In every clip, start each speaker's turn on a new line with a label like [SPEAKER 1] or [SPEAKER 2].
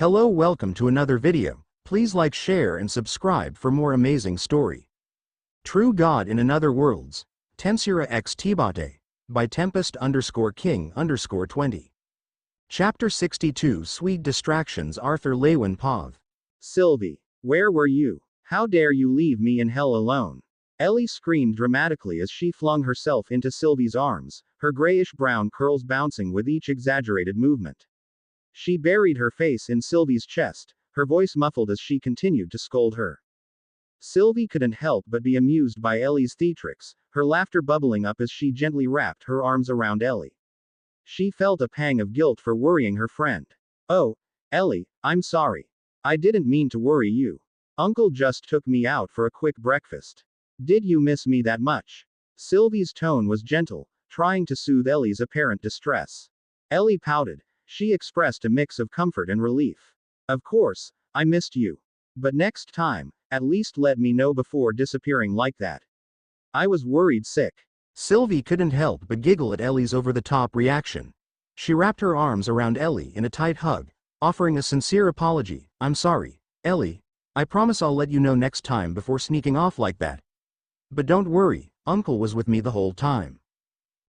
[SPEAKER 1] Hello, welcome to another video. Please like, share and subscribe for more amazing story. True God in Another Worlds, Tensura x Tbate, by Tempest_King_20. Chapter 62 Sweet Distractions. Arthur Lewin Pov.
[SPEAKER 2] Sylvie, where were you? How dare you leave me in hell alone? Ellie screamed dramatically as she flung herself into Sylvie's arms, her grayish-brown curls bouncing with each exaggerated movement. She buried her face in Sylvie's chest, her voice muffled as she continued to scold her. Sylvie couldn't help but be amused by Ellie's theatrics, her laughter bubbling up as she gently wrapped her arms around Ellie. She felt a pang of guilt for worrying her friend. Oh, Ellie, I'm sorry. I didn't mean to worry you. Uncle just took me out for a quick breakfast. Did you miss me that much? Sylvie's tone was gentle, trying to soothe Ellie's apparent distress. Ellie pouted. She expressed a mix of comfort and relief. Of course, I missed you. But next time, at least let me know before disappearing like that. I was worried sick.
[SPEAKER 1] Sylvie couldn't help but giggle at Ellie's over-the-top reaction. She wrapped her arms around Ellie in a tight hug, offering a sincere apology. I'm sorry, Ellie. I promise I'll let you know next time before sneaking off like that. But don't worry, Uncle was with me the whole time.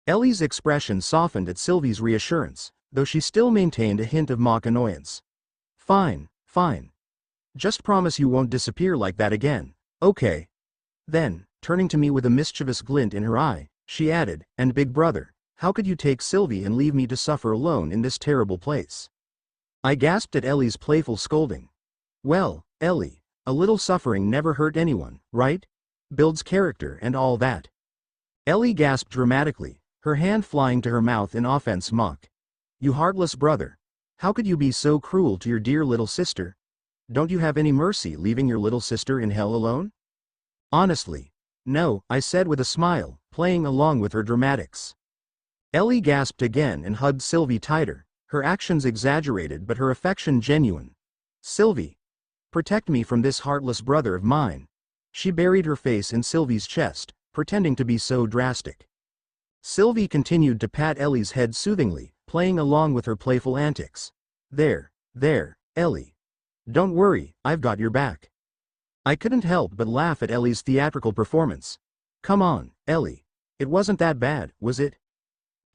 [SPEAKER 1] Ellie's expression softened at Sylvie's reassurance, though she still maintained a hint of mock annoyance. Fine, fine. Just promise you won't disappear like that again, okay? Then, turning to me with a mischievous glint in her eye, she added, and big brother, how could you take Sylvie and leave me to suffer alone in this terrible place? I gasped at Ellie's playful scolding. Well, Ellie, a little suffering never hurt anyone, right? Builds character and all that. Ellie gasped dramatically, her hand flying to her mouth in offense mock. You heartless brother. How could you be so cruel to your dear little sister? Don't you have any mercy leaving your little sister in hell alone? Honestly. No, I said with a smile, playing along with her dramatics. Ellie gasped again and hugged Sylvie tighter, her actions exaggerated but her affection genuine. Sylvie. Protect me from this heartless brother of mine. She buried her face in Sylvie's chest, pretending to be so drastic. Sylvie continued to pat Ellie's head soothingly, playing along with her playful antics. There, Ellie. Don't worry, I've got your back. I couldn't help but laugh at Ellie's theatrical performance. Come on, Ellie. It wasn't that bad, was it?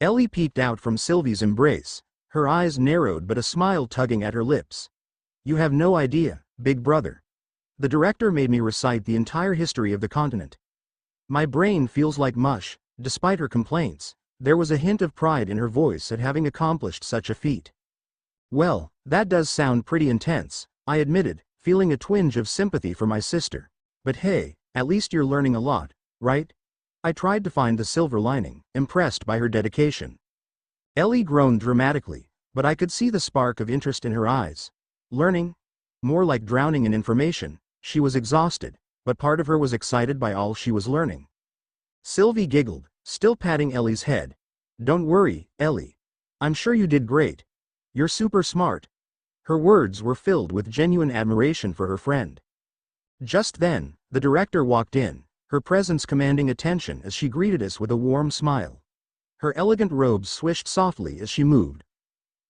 [SPEAKER 1] Ellie peeked out from Sylvie's embrace, her eyes narrowed but a smile tugging at her lips. You have no idea, big brother. The director made me recite the entire history of the continent. My brain feels like mush. Despite her complaints, there was a hint of pride in her voice at having accomplished such a feat. Well, that does sound pretty intense, I admitted, feeling a twinge of sympathy for my sister. But hey, at least you're learning a lot, right? I tried to find the silver lining, impressed by her dedication. Ellie groaned dramatically, but I could see the spark of interest in her eyes. Learning? More like drowning in information. She was exhausted, but part of her was excited by all she was learning. Sylvie giggled, still patting Ellie's head. Don't worry, Ellie. I'm sure you did great. You're super smart. Her words were filled with genuine admiration for her friend. Just then, the director walked in, her presence commanding attention as she greeted us with a warm smile. Her elegant robes swished softly as she moved.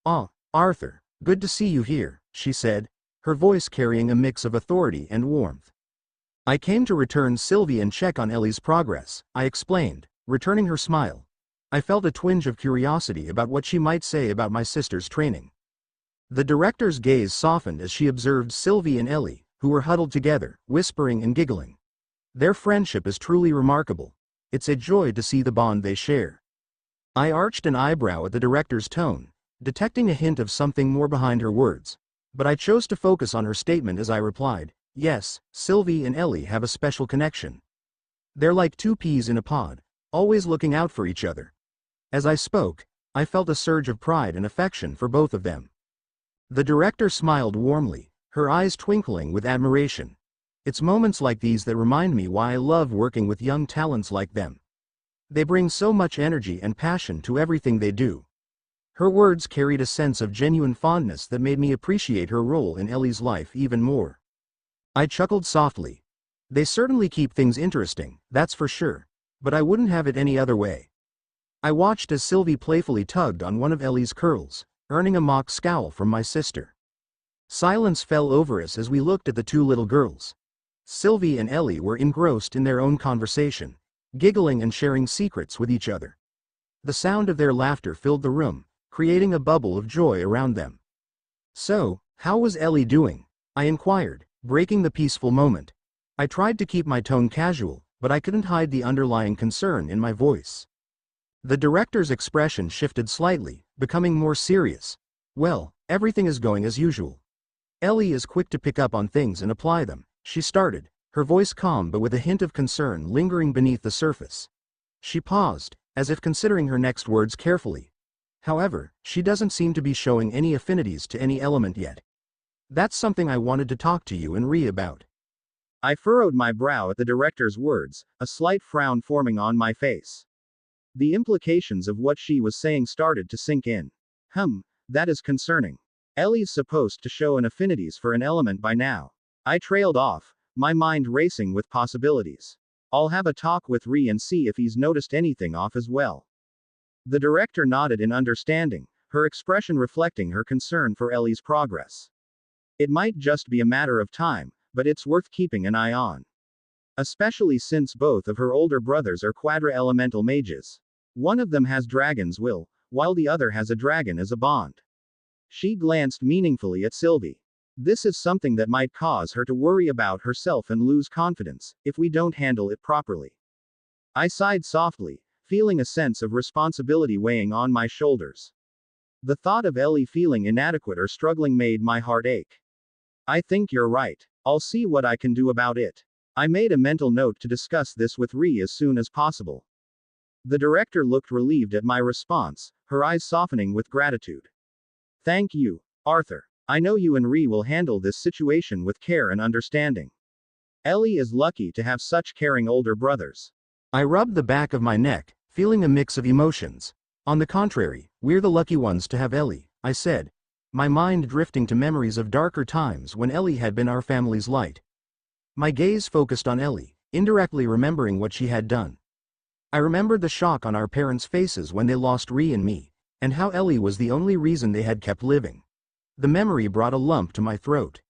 [SPEAKER 1] "Ah, Arthur, good to see you here," she said, her voice carrying a mix of authority and warmth. I came to return Sylvie and check on Ellie's progress, I explained, returning her smile. I felt a twinge of curiosity about what she might say about my sister's training. The director's gaze softened as she observed Sylvie and Ellie, who were huddled together, whispering and giggling. Their friendship is truly remarkable. It's a joy to see the bond they share. I arched an eyebrow at the director's tone, detecting a hint of something more behind her words, but I chose to focus on her statement as I replied. Yes, Sylvie and Ellie have a special connection. They're like two peas in a pod, always looking out for each other. As I spoke, I felt a surge of pride and affection for both of them. The director smiled warmly, her eyes twinkling with admiration. It's moments like these that remind me why I love working with young talents like them. They bring so much energy and passion to everything they do. Her words carried a sense of genuine fondness that made me appreciate her role in Ellie's life even more. I chuckled softly. They certainly keep things interesting, that's for sure, but I wouldn't have it any other way. I watched as Sylvie playfully tugged on one of Ellie's curls, earning a mock scowl from my sister. Silence fell over us as we looked at the two little girls. Sylvie and Ellie were engrossed in their own conversation, giggling and sharing secrets with each other. The sound of their laughter filled the room, creating a bubble of joy around them. "So, how was Ellie doing?" I inquired, breaking the peaceful moment. I tried to keep my tone casual, but I couldn't hide the underlying concern in my voice. The director's expression shifted slightly, becoming more serious. "Well, everything is going as usual. Ellie is quick to pick up on things and apply them," she started, her voice calm but with a hint of concern lingering beneath the surface. She paused, as if considering her next words carefully. "However, she doesn't seem to be showing any affinities to any element yet. That's something I wanted to talk to you and Ree about."
[SPEAKER 2] I furrowed my brow at the director's words, a slight frown forming on my face. The implications of what she was saying started to sink in. That is concerning. Ellie's supposed to show an affinities for an element by now. I trailed off, my mind racing with possibilities. I'll have a talk with Ree and see if he's noticed anything off as well. The director nodded in understanding, her expression reflecting her concern for Ellie's progress. It might just be a matter of time, but it's worth keeping an eye on. Especially since both of her older brothers are quadra-elemental mages. One of them has dragon's will, while the other has a dragon as a bond. She glanced meaningfully at Sylvie. This is something that might cause her to worry about herself and lose confidence, if we don't handle it properly. I sighed softly, feeling a sense of responsibility weighing on my shoulders. The thought of Ellie feeling inadequate or struggling made my heart ache. "I think you're right. I'll see what I can do about it." I made a mental note to discuss this with Ree as soon as possible. The director looked relieved at my response, her eyes softening with gratitude. "Thank you, Arthur. I know you and Ree will handle this situation with care and understanding. Ellie is lucky to have such caring older brothers."
[SPEAKER 1] I rubbed the back of my neck, feeling a mix of emotions. "On the contrary, we're the lucky ones to have Ellie," I said, my mind drifting to memories of darker times when Ellie had been our family's light. My gaze focused on Ellie, indirectly remembering what she had done. I remembered the shock on our parents' faces when they lost Ree and me, and how Ellie was the only reason they had kept living. The memory brought a lump to my throat.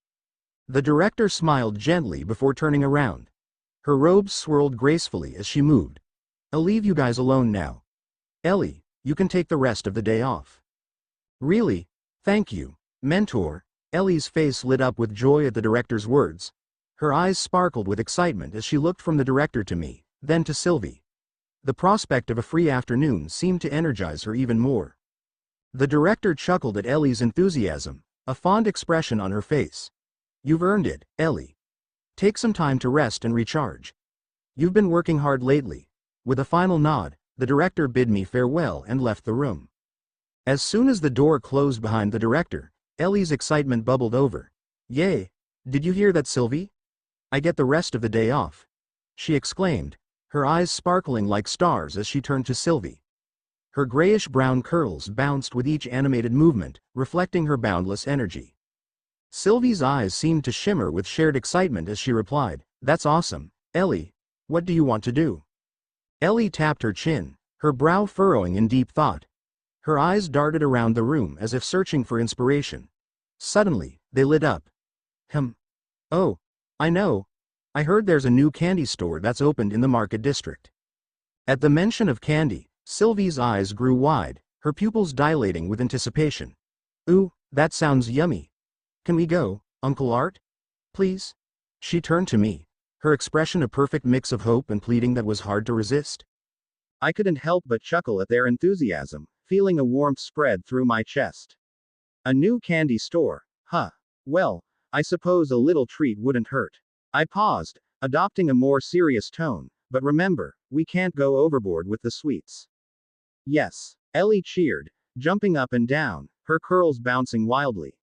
[SPEAKER 1] The director smiled gently before turning around. Her robes swirled gracefully as she moved. "I'll leave you guys alone now. Ellie, you can take the rest of the day off." "Really? Thank you, mentor." Ellie's face lit up with joy at the director's words. Her eyes sparkled with excitement as she looked from the director to me, then to Sylvie. The prospect of a free afternoon seemed to energize her even more. The director chuckled at Ellie's enthusiasm, a fond expression on her face. "You've earned it, Ellie. Take some time to rest and recharge. You've been working hard lately." With a final nod, the director bid me farewell and left the room. As soon as the door closed behind the director, Ellie's excitement bubbled over. "Yay! Did you hear that, Sylvie? I get the rest of the day off," she exclaimed, her eyes sparkling like stars as she turned to Sylvie. Her grayish-brown curls bounced with each animated movement, reflecting her boundless energy. Sylvie's eyes seemed to shimmer with shared excitement as she replied, "That's awesome, Ellie. What do you want to do?" Ellie tapped her chin, her brow furrowing in deep thought. Her eyes darted around the room as if searching for inspiration. Suddenly, they lit up. "Oh, I know. I heard there's a new candy store that's opened in the Market District." At the mention of candy, Sylvie's eyes grew wide, her pupils dilating with anticipation. "Ooh, that sounds yummy. Can we go, Uncle Art? Please?" She turned to me, her expression a perfect mix of hope and pleading that was hard to resist.
[SPEAKER 2] I couldn't help but chuckle at their enthusiasm, feeling a warmth spread through my chest. A new candy store, huh? Well, I suppose a little treat wouldn't hurt. I paused, adopting a more serious tone, but remember, we can't go overboard with the sweets. "Yes," Ellie cheered, jumping up and down, her curls bouncing wildly.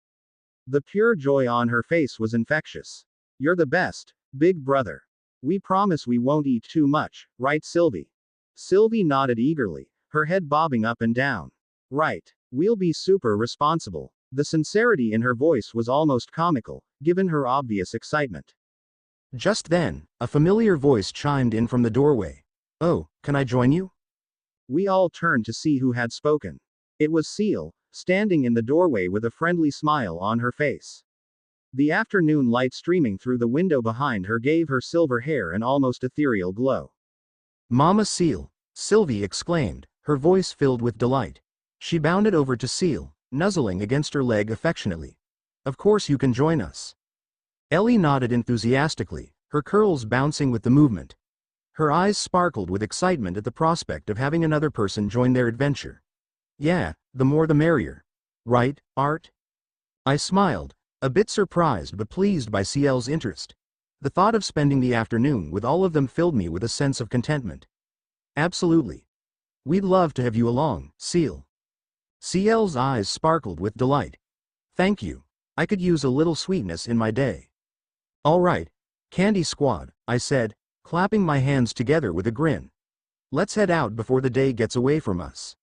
[SPEAKER 2] The pure joy on her face was infectious. "You're the best, big brother. We promise we won't eat too much, right, Sylvie?" Sylvie nodded eagerly, her head bobbing up and down. "Right. We'll be super responsible." The sincerity in her voice was almost comical, given her obvious excitement. Just then, a familiar voice chimed in from the doorway. "Oh, can I join you?" We all turned to see who had spoken. It was Seal, standing in the doorway with a friendly smile on her face. The afternoon light streaming through the window behind her gave her silver hair an almost ethereal glow.
[SPEAKER 1] Mama Seal, Sylvie exclaimed, her voice filled with delight. She bounded over to Seal, nuzzling against her leg affectionately. Of course you can join us. Ellie nodded enthusiastically, her curls bouncing with the movement. Her eyes sparkled with excitement at the prospect of having another person join their adventure. Yeah, the more the merrier. Right, Art? I smiled, a bit surprised but pleased by Ciel's interest. The thought of spending the afternoon with all of them filled me with a sense of contentment. Absolutely. We'd love to have you along, Ciel. Ciel's eyes sparkled with delight. Thank you. I could use a little sweetness in my day. All right, Candy Squad, I said, clapping my hands together with a grin. Let's head out before the day gets away from us.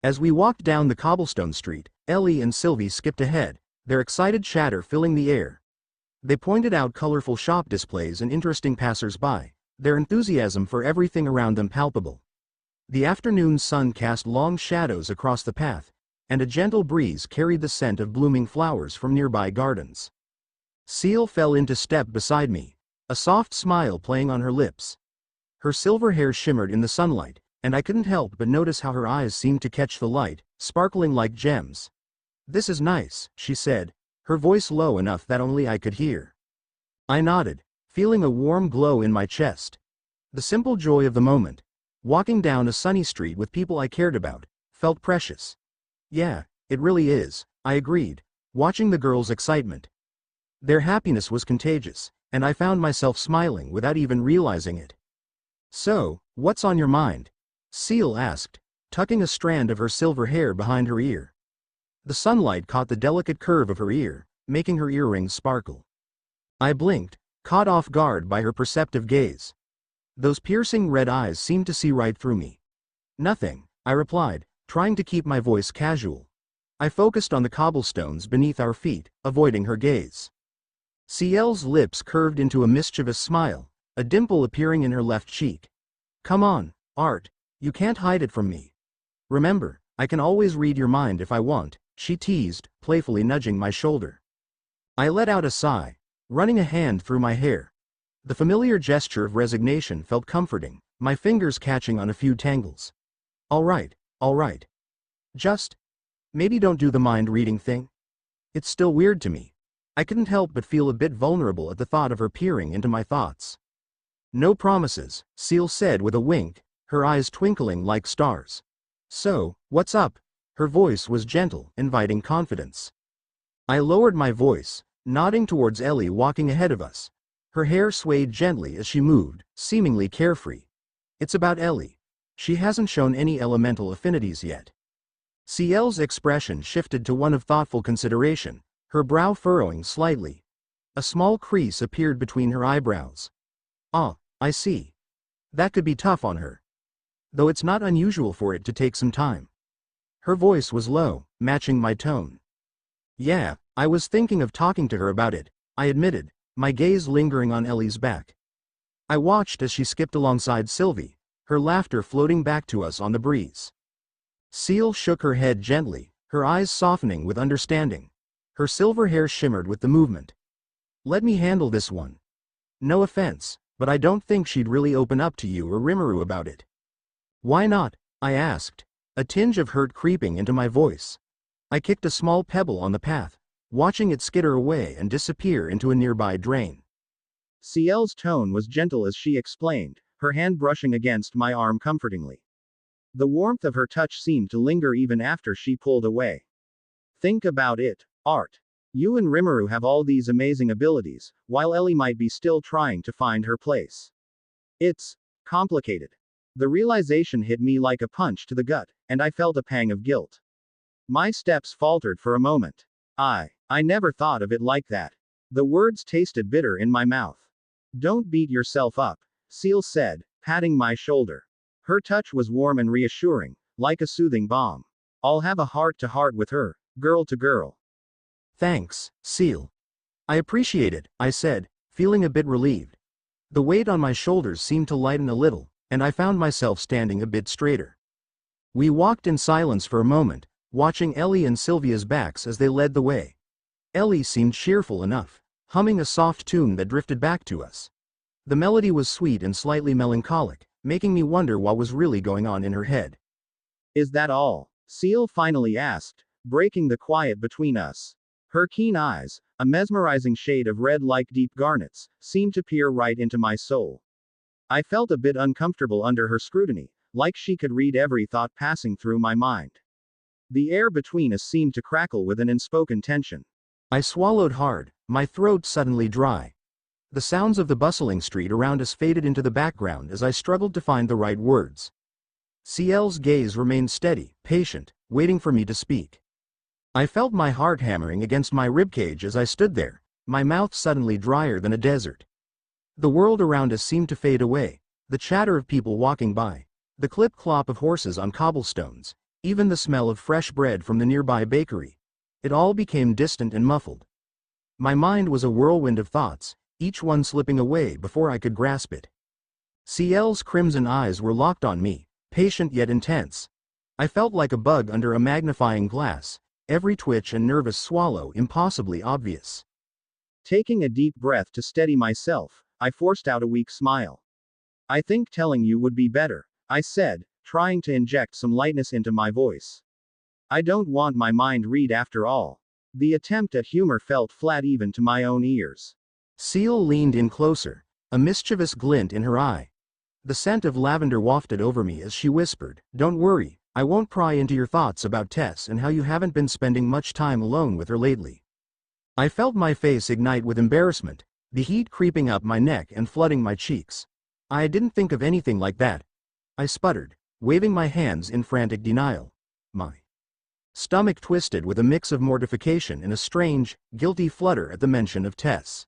[SPEAKER 1] As we walked down the cobblestone street, Ellie and Sylvie skipped ahead, their excited chatter filling the air. They pointed out colorful shop displays and interesting passers-by, their enthusiasm for everything around them palpable. The afternoon sun cast long shadows across the path, and a gentle breeze carried the scent of blooming flowers from nearby gardens. Ciel fell into step beside me, a soft smile playing on her lips. Her silver hair shimmered in the sunlight, and I couldn't help but notice how her eyes seemed to catch the light, sparkling like gems. This is nice, she said, her voice low enough that only I could hear. I nodded, feeling a warm glow in my chest. The simple joy of the moment, walking down a sunny street with people I cared about, felt precious. Yeah, it really is, I agreed, watching the girls' excitement. Their happiness was contagious, and I found myself smiling without even realizing it. So, what's on your mind? Ciel asked, tucking a strand of her silver hair behind her ear. The sunlight caught the delicate curve of her ear, making her earrings sparkle. I blinked, caught off guard by her perceptive gaze. Those piercing red eyes seemed to see right through me. Nothing, I replied, trying to keep my voice casual. I focused on the cobblestones beneath our feet, avoiding her gaze. Ciel's lips curved into a mischievous smile, a dimple appearing in her left cheek. Come on, Art, you can't hide it from me. Remember, I can always read your mind if I want, she teased, playfully nudging my shoulder. I let out a sigh, running a hand through my hair. The familiar gesture of resignation felt comforting, my fingers catching on a few tangles. All right. Just, maybe don't do the mind-reading thing. It's still weird to me. I couldn't help but feel a bit vulnerable at the thought of her peering into my thoughts. No promises, Ciel said with a wink, her eyes twinkling like stars. So, what's up? Her voice was gentle, inviting confidence. I lowered my voice, nodding towards Ellie walking ahead of us. Her hair swayed gently as she moved, seemingly carefree. It's about Ellie. She hasn't shown any elemental affinities yet. Ciel's expression shifted to one of thoughtful consideration, her brow furrowing slightly. A small crease appeared between her eyebrows. Ah, I see. That could be tough on her. Though it's not unusual for it to take some time. Her voice was low, matching my tone. Yeah, I was thinking of talking to her about it, I admitted, my gaze lingering on Ellie's back. I watched as she skipped alongside Sylvie, her laughter floating back to us on the breeze. Ciel shook her head gently, her eyes softening with understanding. Her silver hair shimmered with the movement. Let me handle this one. No offense, but I don't think she'd really open up to you or Rimuru about it. Why not? I asked, a tinge of hurt creeping into my voice. I kicked a small pebble on the path, watching it skitter away and disappear into a nearby drain.
[SPEAKER 2] Ciel's tone was gentle as she explained, her hand brushing against my arm comfortingly. The warmth of her touch seemed to linger even after she pulled away. Think about it, Art. You and Rimuru have all these amazing abilities, while Ellie might be still trying to find her place. It's complicated. The realization hit me like a punch to the gut, and I felt a pang of guilt. My steps faltered for a moment. I never thought of it like that. The words tasted bitter in my mouth. Don't beat yourself up, Ciel said, patting my shoulder. Her touch was warm and reassuring, like a soothing balm. I'll have a heart-to-heart with her, girl to girl.
[SPEAKER 1] Thanks, Ciel. I appreciate it, I said, feeling a bit relieved. The weight on my shoulders seemed to lighten a little, and I found myself standing a bit straighter. We walked in silence for a moment, watching Ellie and Sylvia's backs as they led the way. Ellie seemed cheerful enough, humming a soft tune that drifted back to us. The melody was sweet and slightly melancholic, making me wonder what was really going on in her head.
[SPEAKER 2] Is that all? Seal finally asked, breaking the quiet between us. Her keen eyes, a mesmerizing shade of red like deep garnets, seemed to peer right into my soul. I felt a bit uncomfortable under her scrutiny, like she could read every thought passing through my mind. The air between us seemed to crackle with an unspoken tension.
[SPEAKER 1] I swallowed hard, my throat suddenly dry. The sounds of the bustling street around us faded into the background as I struggled to find the right words. Ciel's gaze remained steady, patient, waiting for me to speak. I felt my heart hammering against my ribcage as I stood there, my mouth suddenly drier than a desert. The world around us seemed to fade away, the chatter of people walking by, the clip-clop of horses on cobblestones, even the smell of fresh bread from the nearby bakery. It all became distant and muffled. My mind was a whirlwind of thoughts, each one slipping away before I could grasp it. Ciel's crimson eyes were locked on me, patient yet intense. I felt like a bug under a magnifying glass, every twitch and nervous swallow impossibly obvious.
[SPEAKER 2] Taking a deep breath to steady myself, I forced out a weak smile. I think telling you would be better, I said, trying to inject some lightness into my voice. I don't want my mind read after all. The attempt at humor felt flat even to my own ears.
[SPEAKER 1] Ciel leaned in closer, a mischievous glint in her eye. The scent of lavender wafted over me as she whispered, "Don't worry, I won't pry into your thoughts about Tess and how you haven't been spending much time alone with her lately." I felt my face ignite with embarrassment, the heat creeping up my neck and flooding my cheeks. "I didn't think of anything like that," I sputtered, waving my hands in frantic denial. My stomach twisted with a mix of mortification and a strange, guilty flutter at the mention of Tess.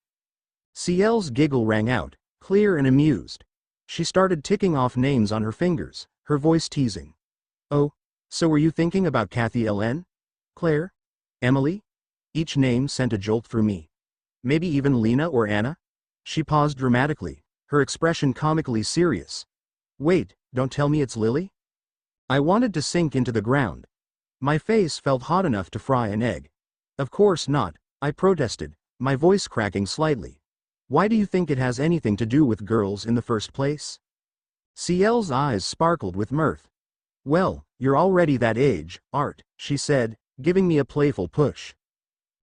[SPEAKER 1] Ciel's giggle rang out, clear and amused. She started ticking off names on her fingers, her voice teasing. "Oh, so were you thinking about Kathy L.N.? Claire? Emily?" Each name sent a jolt through me. "Maybe even Lena or Anna?" She paused dramatically, her expression comically serious. "Wait, don't tell me it's Lily?" I wanted to sink into the ground. My face felt hot enough to fry an egg. "Of course not," I protested, my voice cracking slightly. "Why do you think it has anything to do with girls in the first place?" Ciel's eyes sparkled with mirth. "Well, you're already that age, Art," she said, giving me a playful push.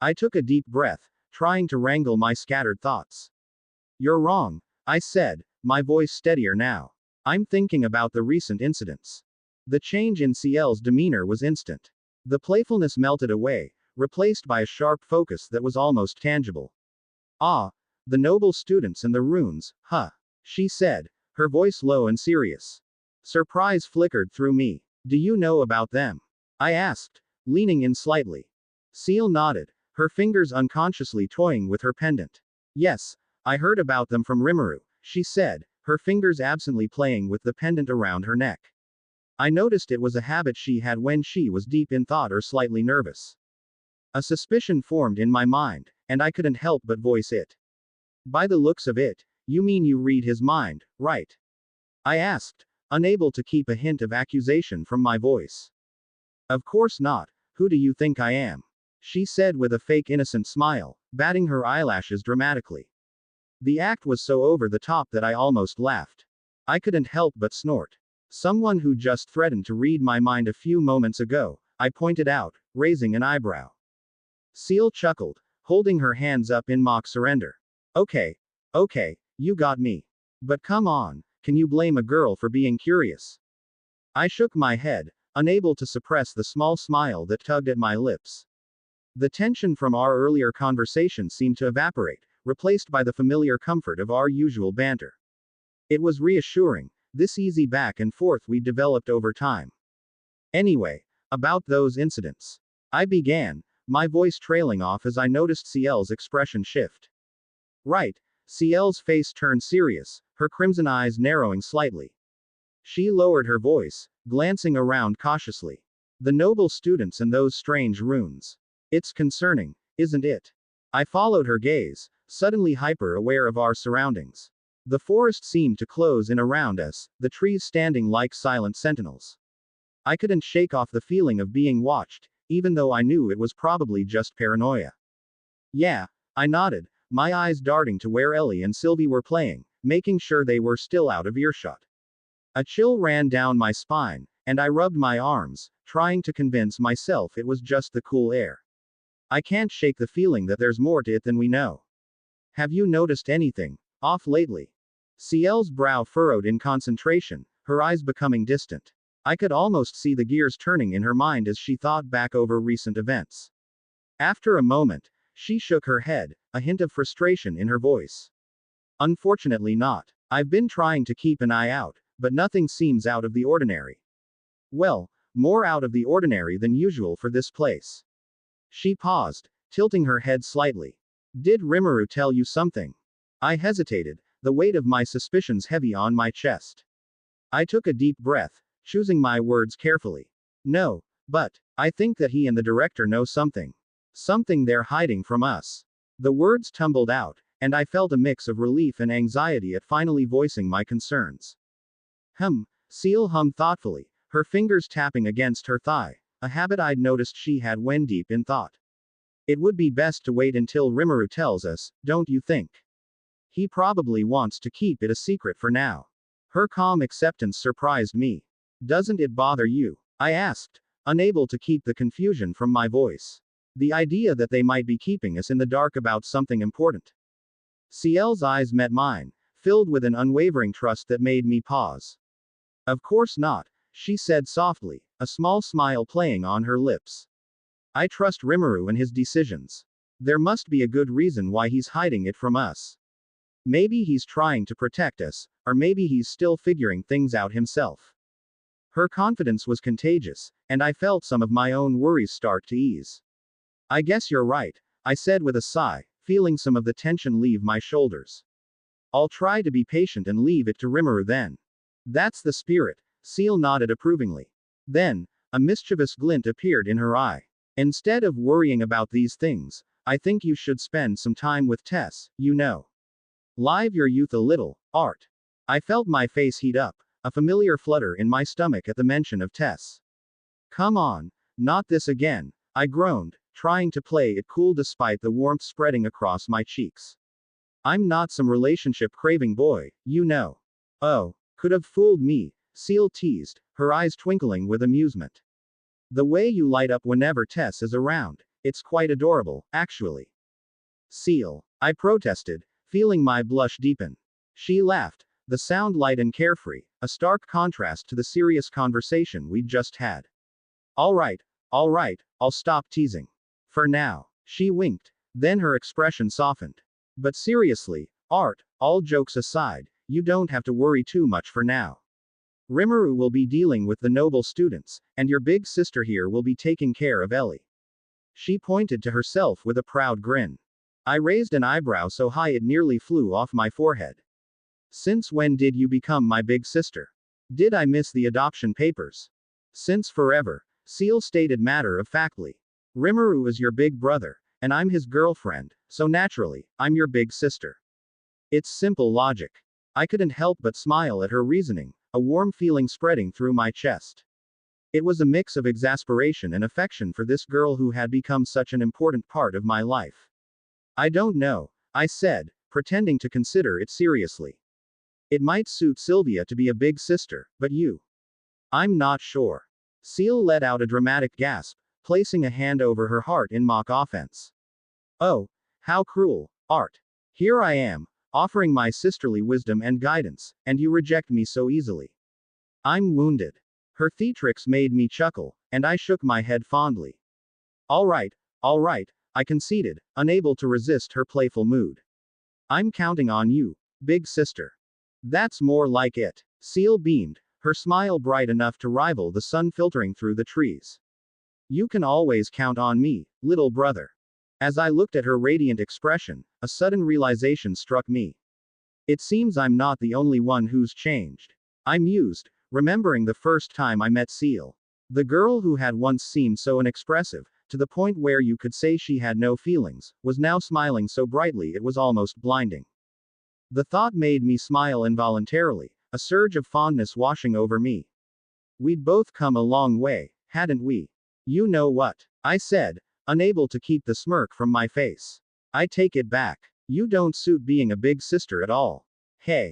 [SPEAKER 2] I took a deep breath, trying to wrangle my scattered thoughts. "You're wrong," I said, my voice steadier now. "I'm thinking about the recent incidents." The change in Ciel's demeanor was instant. The playfulness melted away, replaced by a sharp focus that was almost tangible. "Ah, the noble students and the runes, huh?" she said, her voice low and serious. Surprise flickered through me. "Do you know about them?" I asked, leaning in slightly. Ciel nodded, her fingers unconsciously toying with her pendant. "Yes, I heard about them from Rimuru," she said, her fingers absently playing with the pendant around her neck. I noticed it was a habit she had when she was deep in thought or slightly nervous. A suspicion formed in my mind, and I couldn't help but voice it. "By the looks of it, you mean you read his mind, right?" I asked, unable to keep a hint of accusation from my voice. "Of course not, who do you think I am?" she said with a fake innocent smile, batting her eyelashes dramatically. The act was so over the top that I almost laughed. I couldn't help but snort. "Someone who just threatened to read my mind a few moments ago," I pointed out, raising an eyebrow. Ciel chuckled, holding her hands up in mock surrender. Okay, you got me. But come on, can you blame a girl for being curious?" I shook my head, unable to suppress the small smile that tugged at my lips. The tension from our earlier conversation seemed to evaporate, replaced by the familiar comfort of our usual banter. It was reassuring, this easy back and forth we developed over time. "Anyway, about those incidents," I began, my voice trailing off as I noticed Ciel's expression shift. "Right." Ciel's face turned serious, her crimson eyes narrowing slightly. She lowered her voice, glancing around cautiously. "The noble students and those strange runes. It's concerning, isn't it?" I followed her gaze, suddenly hyper-aware of our surroundings. The forest seemed to close in around us, the trees standing like silent sentinels. I couldn't shake off the feeling of being watched, even though I knew it was probably just paranoia. Yeah, I nodded, my eyes darting to where Ellie and Sylvie were playing, making sure they were still out of earshot. A chill ran down my spine, and I rubbed my arms, trying to convince myself it was just the cool air. I can't shake the feeling that there's more to it than we know. Have you noticed anything off lately? Ciel's brow furrowed in concentration, her eyes becoming distant. I could almost see the gears turning in her mind as she thought back over recent events. After a moment, she shook her head, a hint of frustration in her voice. Unfortunately not. I've been trying to keep an eye out, but nothing seems out of the ordinary. Well, more out of the ordinary than usual for this place. She paused, tilting her head slightly. Did Rimuru tell you something? I hesitated, the weight of my suspicions heavy on my chest. I took a deep breath, choosing my words carefully. No, but I think that he and the director know something. Something they're hiding from us. The words tumbled out, and I felt a mix of relief and anxiety at finally voicing my concerns. Ciel hummed thoughtfully, her fingers tapping against her thigh, a habit I'd noticed she had when deep in thought. It would be best to wait until Rimuru tells us, don't you think? He probably wants to keep it a secret for now. Her calm acceptance surprised me. Doesn't it bother you? I asked, unable to keep the confusion from my voice. The idea that they might be keeping us in the dark about something important. Ciel's eyes met mine, filled with an unwavering trust that made me pause. Of course not, she said softly, a small smile playing on her lips. I trust Rimuru and his decisions. There must be a good reason why he's hiding it from us. Maybe he's trying to protect us, or maybe he's still figuring things out himself. Her confidence was contagious, and I felt some of my own worries start to ease. I guess you're right, I said with a sigh, feeling some of the tension leave my shoulders. I'll try to be patient and leave it to Rimuru then. That's the spirit, Ciel nodded approvingly. Then, a mischievous glint appeared in her eye. Instead of worrying about these things, I think you should spend some time with Tess, you know. Live your youth a little, Art. I felt my face heat up, a familiar flutter in my stomach at the mention of Tess. Come on, not this again, I groaned, trying to play it cool despite the warmth spreading across my cheeks. I'm not some relationship-craving boy, you know. Oh, could have fooled me, Ciel teased, her eyes twinkling with amusement. The way you light up whenever Tess is around, it's quite adorable, actually. Ciel, I protested, feeling my blush deepen. She laughed, the sound light and carefree, a stark contrast to the serious conversation we'd just had. All right, I'll stop teasing. For now. She winked, then her expression softened. But seriously, Art, all jokes aside, you don't have to worry too much for now. Rimuru will be dealing with the noble students, and your big sister here will be taking care of Ellie. She pointed to herself with a proud grin. I raised an eyebrow so high it nearly flew off my forehead. Since when did you become my big sister? Did I miss the adoption papers? Since forever, Ciel stated matter-of-factly. Rimuru is your big brother, and I'm his girlfriend, so naturally, I'm your big sister. It's simple logic. I couldn't help but smile at her reasoning, a warm feeling spreading through my chest. It was a mix of exasperation and affection for this girl who had become such an important part of my life. I don't know, I said, pretending to consider it seriously. It might suit Sylvia to be a big sister, but you. I'm not sure. Ciel let out a dramatic gasp, placing a hand over her heart in mock offense. Oh, how cruel, Art. Here I am, offering my sisterly wisdom and guidance, and you reject me so easily. I'm wounded. Her theatrics made me chuckle, and I shook my head fondly. All right, I conceded, unable to resist her playful mood. I'm counting on you, big sister. That's more like it. Ciel beamed, her smile bright enough to rival the sun filtering through the trees. You can always count on me, little brother. As I looked at her radiant expression, a sudden realization struck me. It seems I'm not the only one who's changed. I mused, remembering the first time I met Ciel. The girl who had once seemed so inexpressive, to the point where you could say she had no feelings, was now smiling so brightly it was almost blinding. The thought made me smile involuntarily, a surge of fondness washing over me. We'd both come a long way, hadn't we? You know what? I said, unable to keep the smirk from my face. I take it back. You don't suit being a big sister at all. Hey.